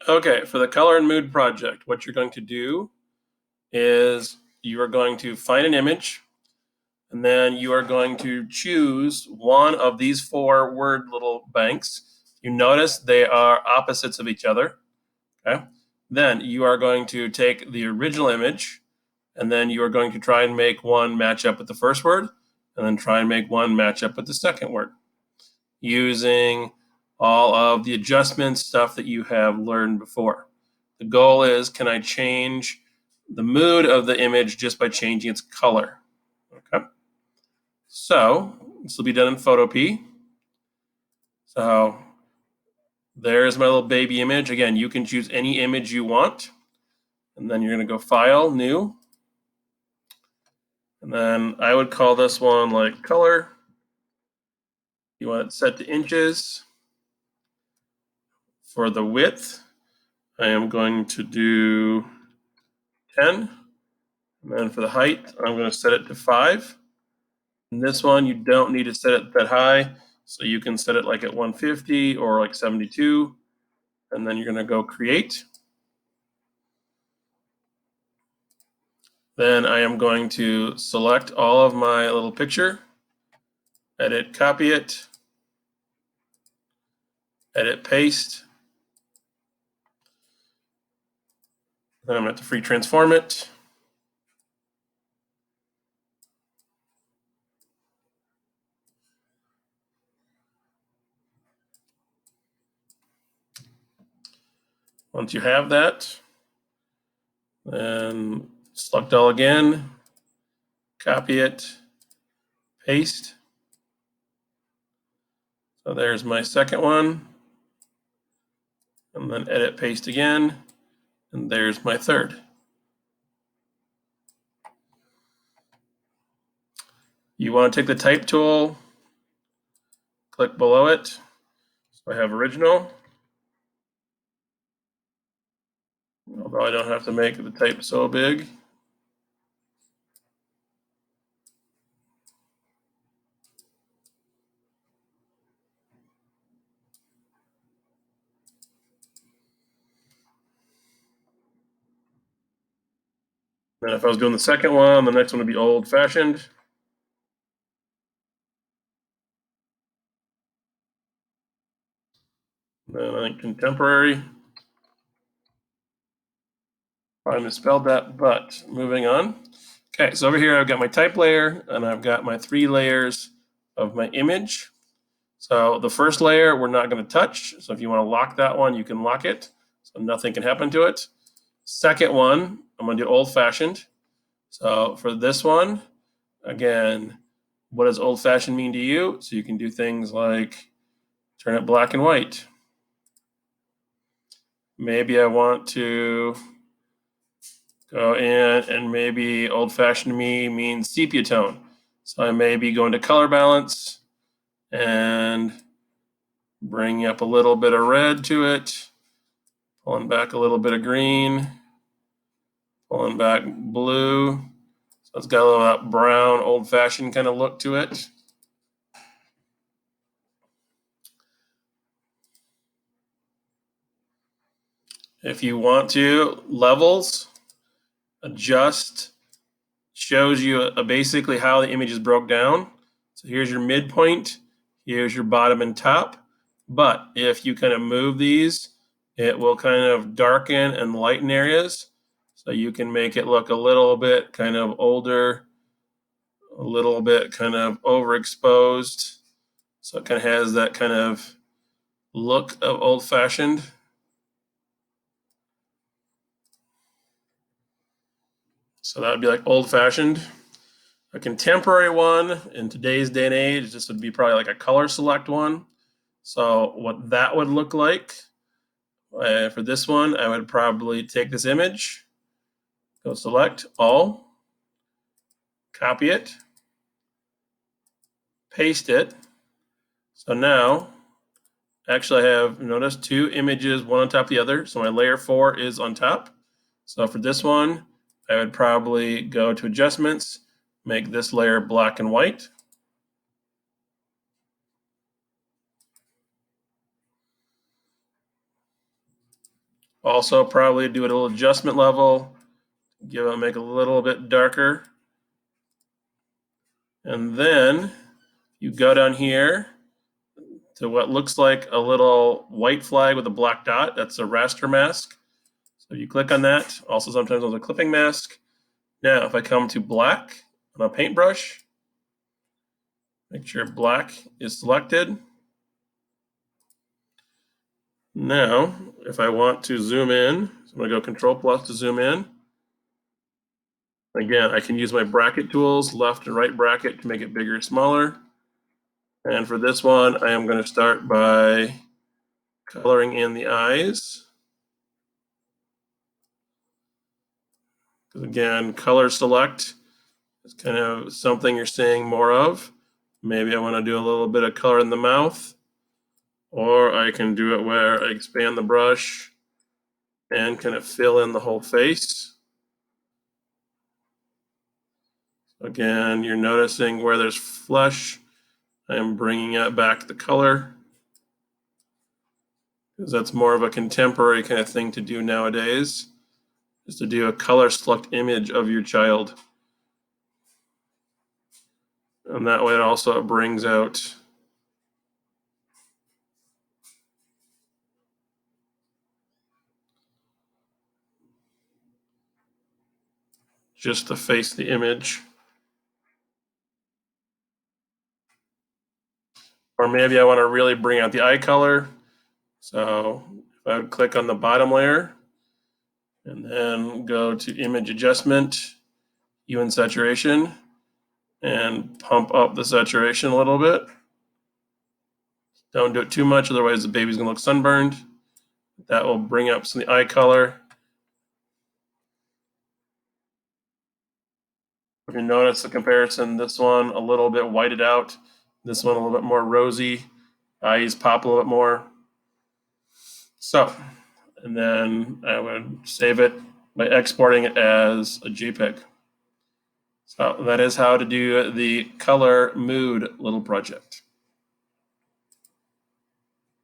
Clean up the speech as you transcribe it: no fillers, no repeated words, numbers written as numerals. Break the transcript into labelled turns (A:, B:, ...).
A: Okay, for the color and mood project, what you're going to do is you are going to find an image, and then you are going to choose one of these four word little banks. You notice they are opposites of each other. Okay. Then you are going to take the original image, and then you are going to try and make one match up with the first word, and then try and make one match up with the second word, using all of the adjustment stuff that you have learned before. The goal is, can I change the mood of the image just by changing its color? Okay. So this will be done in Photopea. So there's my little baby image. Again, you can choose any image you want. And then you're going to go File, New. And then I would call this one like color. You want it set to inches. For the width, I am going to do 10. And then for the height, I'm going to set it to 5. And this one, you don't need to set it that high. So you can set it like at 150 or like 72. And then you're going to go create. Then I am going to select all of my little picture, edit, copy it, edit, paste. Then I'm going to have to free transform it. Once you have that, then select all again, copy it, paste. So there's my second one. And then edit, paste again. And there's my third. You want to take the type tool, click below it. So I have original. Although I don't have to make the type so big. And if I was doing the second one, the next one would be old fashioned. Then I think contemporary. I misspelled that, but moving on. Okay, so over here I've got my type layer, and I've got my 3 layers of my image. So the first layer we're not going to touch. So if you want to lock that one, you can lock it. So nothing can happen to it. Second one, I'm going to do old fashioned. So for this one, again, what does old fashioned mean to you? So you can do things like turn it black and white. Maybe I want to go in, and maybe old fashioned to me means sepia tone. So I may be going to color balance and bringing up a little bit of red to it, pulling back a little bit of green, pulling back blue. So it's got a little of that brown, old fashioned kind of look to it. If you want to, levels, adjust, shows you basically how the image is broke down. So here's your midpoint, here's your bottom and top. But if you kind of move these, it will kind of darken and lighten areas. So you can make it look a little bit kind of older, a little bit kind of overexposed. So it kind of has that kind of look of old fashioned. So that would be like old fashioned. A contemporary one in today's day and age, this would be probably like a color select one. So what that would look like for this one, I would probably take this image, go select all, copy it, paste it. So now, actually I have, notice, 2 images, one on top of the other. So my layer 4 is on top. So for this one, I would probably go to adjustments, make this layer black and white. Also, probably do a little adjustment level, make it a little bit darker. And then you go down here to what looks like a little white flag with a black dot. That's a raster mask. So you click on that. Also, sometimes on a clipping mask. Now, if I come to black on a paintbrush, make sure black is selected. Now, if I want to zoom in, so I'm going to go Control Plus to zoom in. Again, I can use my bracket tools, left and right bracket, to make it bigger or smaller. And for this one, I am going to start by coloring in the eyes. Again, color select is kind of something you're seeing more of. Maybe I want to do a little bit of color in the mouth, or I can do it where I expand the brush and kind of fill in the whole face. Again, you're noticing where there's flesh, I am bringing it back the color, because that's more of a contemporary kind of thing to do nowadays, is to do a color select image of your child. And that way it also brings out just the face of the image. Or maybe I want to really bring out the eye color. So if I would click on the bottom layer and then go to image adjustment, hue and saturation, and pump up the saturation a little bit. Don't do it too much, otherwise the baby's gonna look sunburned. That will bring up some of the eye color. If you notice the comparison, this one a little bit whited out, this one a little bit more rosy, eyes pop a little bit more. So, and then I would save it by exporting it as a JPEG. So that is how to do the color mood little project.